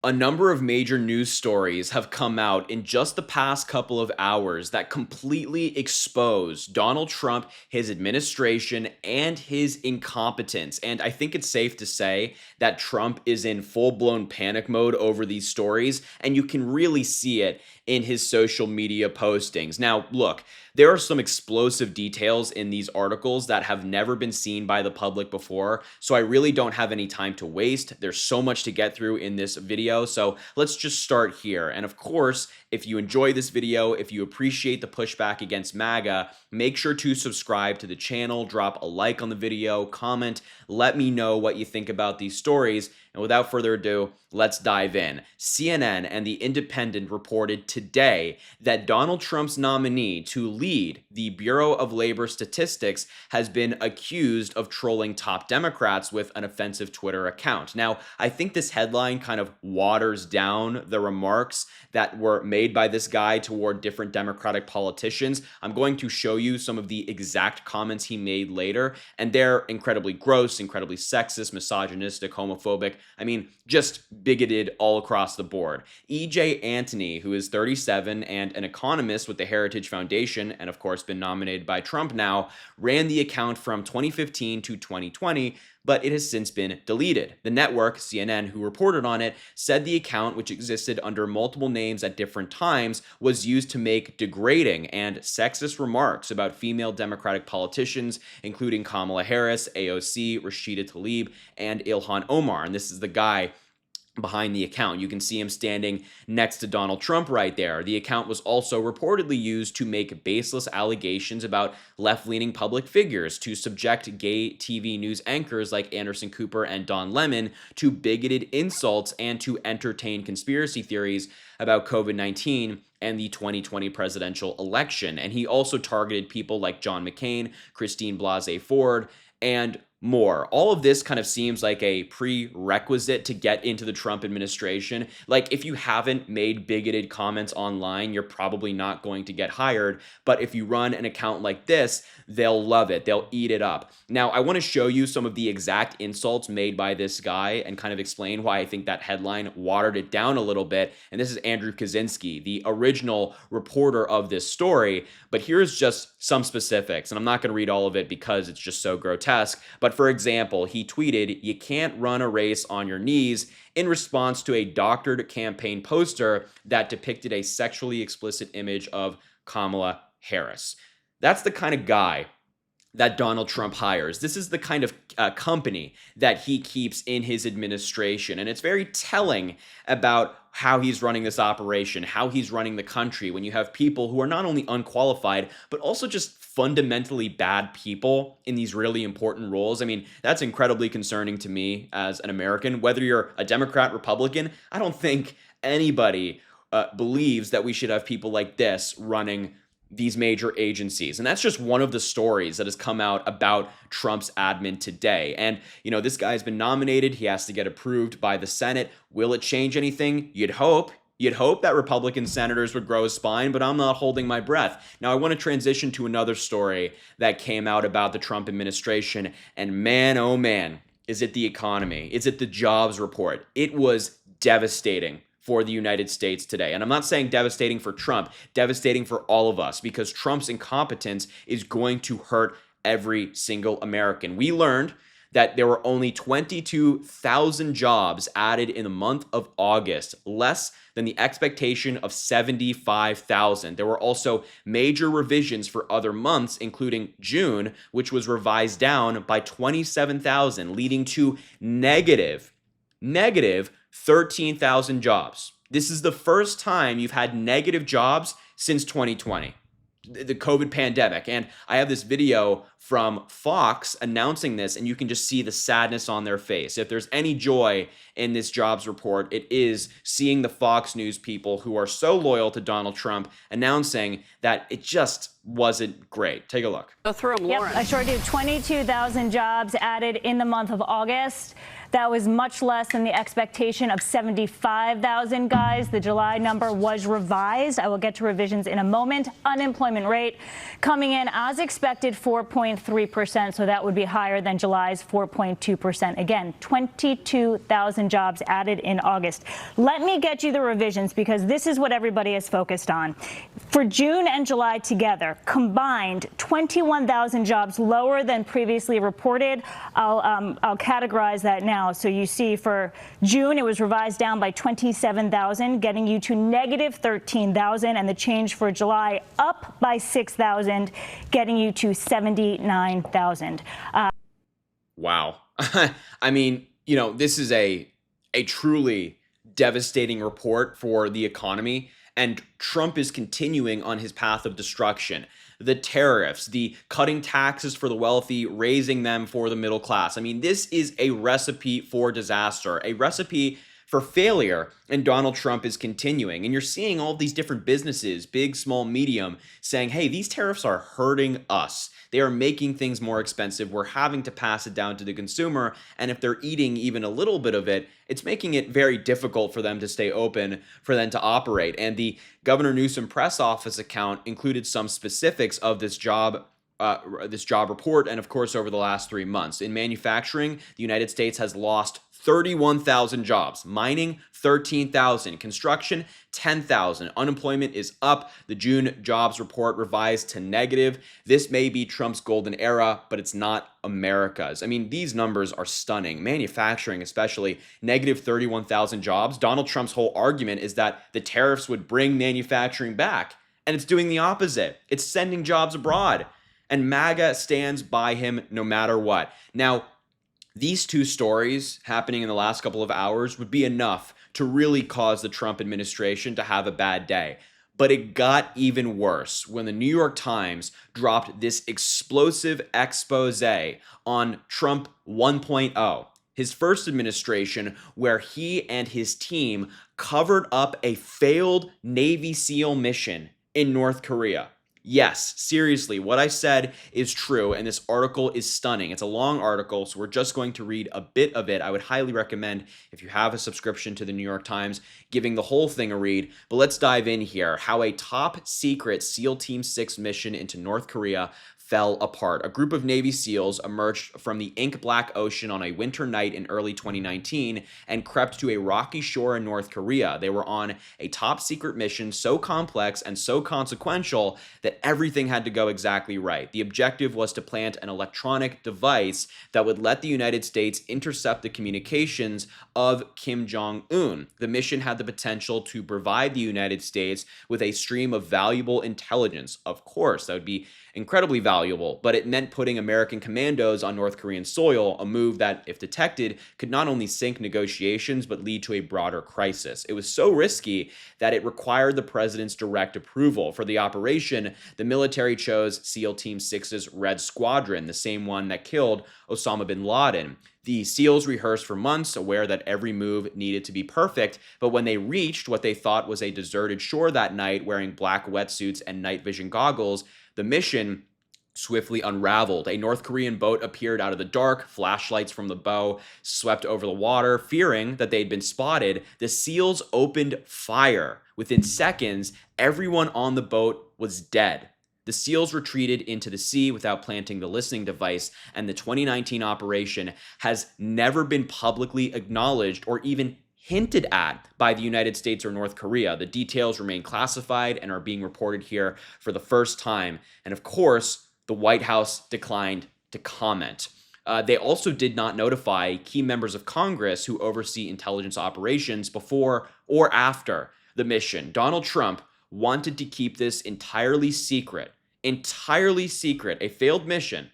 A number of major news stories have come out in just the past couple of hours that completely expose Donald Trump, his administration, and his incompetence. And I think it's safe to say that Trump is in full blown panic mode over these stories, and you can really see it in his social media postings. Now, look, there are some explosive details in these articles that have never been seen by the public before, so I really don't have any time to waste. There's so much to get through in this video, so let's just start here. And of course, if you enjoy this video, if you appreciate the pushback against MAGA, make sure to subscribe to the channel, drop a like on the video, comment, let me know what you think about these stories. And without further ado, let's dive in. CNN and The Independent reported today that Donald Trump's nominee to lead the Bureau of Labor Statistics has been accused of trolling top Democrats with an offensive Twitter account. Now, I think this headline kind of waters down the remarks that were made by this guy toward different Democratic politicians. I'm going to show you some of the exact comments he made later, and they're incredibly gross, incredibly sexist, misogynistic, homophobic. I mean, just bigoted all across the board. E.J. Antony, who is 37 and an economist with the Heritage Foundation, and of course been nominated by Trump now, ran the account from 2015 to 2020, but it has since been deleted. The network, CNN, who reported on it, said the account, which existed under multiple names at different times, was used to make degrading and sexist remarks about female Democratic politicians, including Kamala Harris, AOC, Rashida Tlaib, and Ilhan Omar. And this is the guy behind the account. You can see him standing next to Donald Trump right there. The account was also reportedly used to make baseless allegations about left-leaning public figures, to subject gay TV news anchors like Anderson Cooper and Don Lemon to bigoted insults, and to entertain conspiracy theories about COVID-19 and the 2020 presidential election. And he also targeted people like John McCain, Christine Blasey Ford, and more. All of this kind of seems like a prerequisite to get into the Trump administration. Like, if you haven't made bigoted comments online, you're probably not going to get hired. But if you run an account like this, they'll love it. They'll eat it up. Now, I want to show you some of the exact insults made by this guy and kind of explain why I think that headline watered it down a little bit. And this is Andrew Kaczynski, the original reporter of this story. But here's just some specifics, and I'm not going to read all of it because it's just so grotesque. But for example, he tweeted, "You can't run a race on your knees," in response to a doctored campaign poster that depicted a sexually explicit image of Kamala Harris. That's the kind of guy that Donald Trump hires. This is the kind of company that he keeps in his administration. And it's very telling about how he's running this operation, how he's running the country, when you have people who are not only unqualified, but also just fundamentally bad people in these really important roles. I mean, that's incredibly concerning to me as an American. Whether you're a Democrat, Republican, I don't think anybody believes that we should have people like this running these major agencies. And that's just one of the stories that has come out about Trump's admin today. And, you know, this guy's been nominated. He has to get approved by the Senate. Will it change anything? You'd hope. You'd hope that Republican senators would grow a spine, but I'm not holding my breath. Now, I want to transition to another story that came out about the Trump administration. And man, oh man, is it the economy? Is it the jobs report? It was devastating for the United States today. And I'm not saying devastating for Trump, devastating for all of us, because Trump's incompetence is going to hurt every single American. We learned that there were only 22,000 jobs added in the month of August, less than the expectation of 75,000. There were also major revisions for other months, including June, which was revised down by 27,000, leading to negative 13,000 jobs. This is the first time you've had negative jobs since 2020, the COVID pandemic. And I have this video from Fox announcing this, and you can just see the sadness on their face. If there's any joy in this jobs report, it is seeing the Fox News people who are so loyal to Donald Trump announcing that it just wasn't great. Take a look. Go through them, Lauren. Yep, I sure do. 22,000 jobs added in the month of August. That was much less than the expectation of 75,000, guys. The July number was revised. I will get to revisions in a moment. Unemployment rate coming in as expected, 4.3%. So that would be higher than July's 4.2%. Again, 22,000 jobs added in August. Let me get you the revisions because this is what everybody is focused on. For June and July together, combined 21,000 jobs lower than previously reported. I'll categorize that now. So you see for June, it was revised down by 27,000, getting you to negative 13,000, and the change for July up by 6,000, getting you to 79,000. Wow. I mean, this is a truly devastating report for the economy, and Trump is continuing on his path of destruction. The tariffs, the cutting taxes for the wealthy, raising them for the middle class. I mean, this is a recipe for disaster, a recipe for failure, and Donald Trump is continuing. And you're seeing all these different businesses, big, small, medium, saying, hey, these tariffs are hurting us. They are making things more expensive. We're having to pass it down to the consumer. And if they're eating even a little bit of it, it's making it very difficult for them to stay open, for them to operate. And the Governor Newsom press office account included some specifics of this job report, and of course, over the last 3 months. In manufacturing, the United States has lost 31,000 jobs. Mining, 13,000. Construction, 10,000. Unemployment is up. The June jobs report revised to negative. This may be Trump's golden era, but it's not America's. I mean, these numbers are stunning. Manufacturing, especially, negative 31,000 jobs. Donald Trump's whole argument is that the tariffs would bring manufacturing back, and it's doing the opposite. It's sending jobs abroad. And MAGA stands by him no matter what. Now, these two stories happening in the last couple of hours would be enough to really cause the Trump administration to have a bad day. But it got even worse when the New York Times dropped this explosive expose on Trump 1.0, his first administration, where he and his team covered up a failed Navy SEAL mission in North Korea. Yes, seriously, what I said is true, and this article is stunning. It's a long article, so we're just going to read a bit of it. I would highly recommend, if you have a subscription to the New York Times, giving the whole thing a read. But let's dive in here. How a top secret SEAL Team 6 mission into North Korea fell apart. A group of Navy SEALs emerged from the ink-black ocean on a winter night in early 2019 and crept to a rocky shore in North Korea. They were on a top-secret mission so complex and so consequential that everything had to go exactly right. The objective was to plant an electronic device that would let the United States intercept the communications of Kim Jong-un. The mission had the potential to provide the United States with a stream of valuable intelligence. Of course, that would be incredibly valuable, but it meant putting American commandos on North Korean soil, a move that, if detected, could not only sink negotiations, but lead to a broader crisis. It was so risky that it required the president's direct approval. For the operation, the military chose SEAL Team 6's Red Squadron, the same one that killed Osama bin Laden. The SEALs rehearsed for months, aware that every move needed to be perfect, but when they reached what they thought was a deserted shore that night, wearing black wetsuits and night vision goggles, the mission swiftly unraveled. A North Korean boat appeared out of the dark, flashlights from the bow swept over the water. Fearing that they'd been spotted, the SEALs opened fire. Within seconds, everyone on the boat was dead. The SEALs retreated into the sea without planting the listening device, and the 2019 operation has never been publicly acknowledged or even hinted at by the United States or North Korea. The details remain classified and are being reported here for the first time. And of course, the White House declined to comment. They also did not notify key members of Congress who oversee intelligence operations before or after the mission. Donald Trump wanted to keep this entirely secret, a failed mission.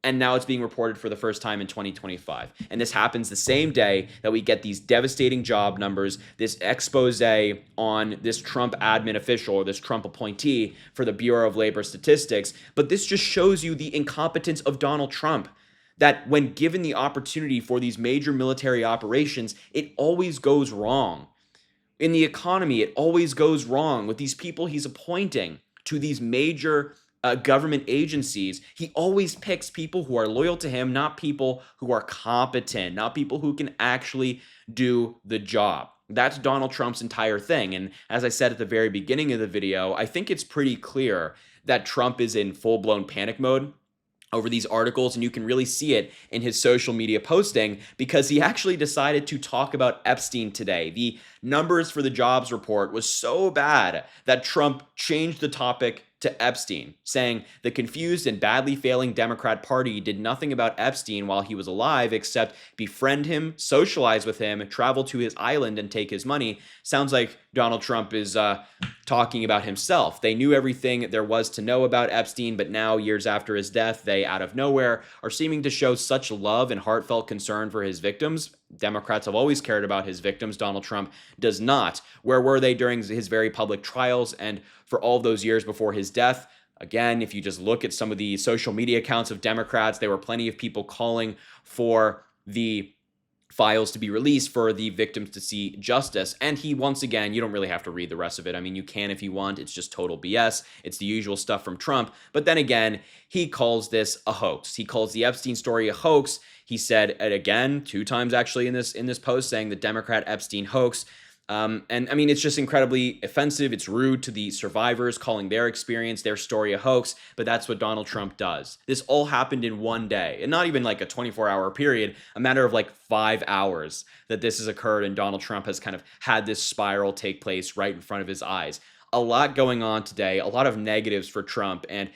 And now it's being reported for the first time in 2025. And this happens the same day that we get these devastating job numbers, this expose on this Trump admin official or this Trump appointee for the Bureau of Labor Statistics. But this just shows you the incompetence of Donald Trump, that when given the opportunity for these major military operations, it always goes wrong. In the economy, it always goes wrong with these people he's appointing to these major government agencies, he always picks people who are loyal to him, not people who are competent, not people who can actually do the job. That's Donald Trump's entire thing. And as I said at the very beginning of the video, I think it's pretty clear that Trump is in full-blown panic mode over these articles, and you can really see it in his social media posting because he actually decided to talk about Epstein today. The numbers for the jobs report was so bad that Trump changed the topic to Epstein, saying the confused and badly failing Democrat Party did nothing about Epstein while he was alive except befriend him, socialize with him, travel to his island, and take his money. Sounds like Donald Trump is talking about himself. They knew everything there was to know about Epstein, but now, years after his death, they, out of nowhere, are seeming to show such love and heartfelt concern for his victims. Democrats have always cared about his victims. Donald Trump does not. Where were they during his very public trials and for all those years before his death? Again, if you just look at some of the social media accounts of Democrats, there were plenty of people calling for the files to be released for the victims to see justice. And he, once again, you don't really have to read the rest of it. I mean, you can if you want. It's just total BS. It's the usual stuff from Trump. But then again, he calls this a hoax. He calls the Epstein story a hoax. He said it again 2 times actually in this post, saying the Democrat Epstein hoax. And I mean, it's just incredibly offensive. It's rude to the survivors, calling their experience, their story a hoax. But that's what Donald Trump does. This all happened in one day, and not even like a 24-hour period, a matter of like 5 hours that this has occurred. And Donald Trump has kind of had this spiral take place right in front of his eyes. A lot going on today, a lot of negatives for Trump. And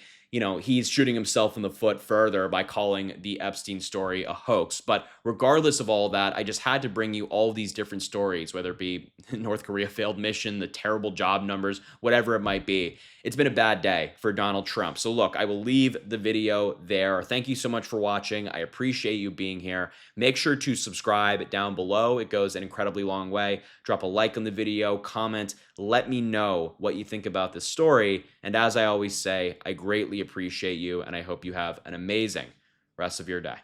he's shooting himself in the foot further by calling the Epstein story a hoax. But regardless of all that, I just had to bring you all these different stories, whether it be North Korea failed mission, the terrible job numbers, whatever it might be. It's been a bad day for Donald Trump. So look, I will leave the video there. Thank you so much for watching. I appreciate you being here. Make sure to subscribe down below. It goes an incredibly long way. Drop a like on the video, comment, let me know what you think about this story. And as I always say, I greatly appreciate you, and I hope you have an amazing rest of your day.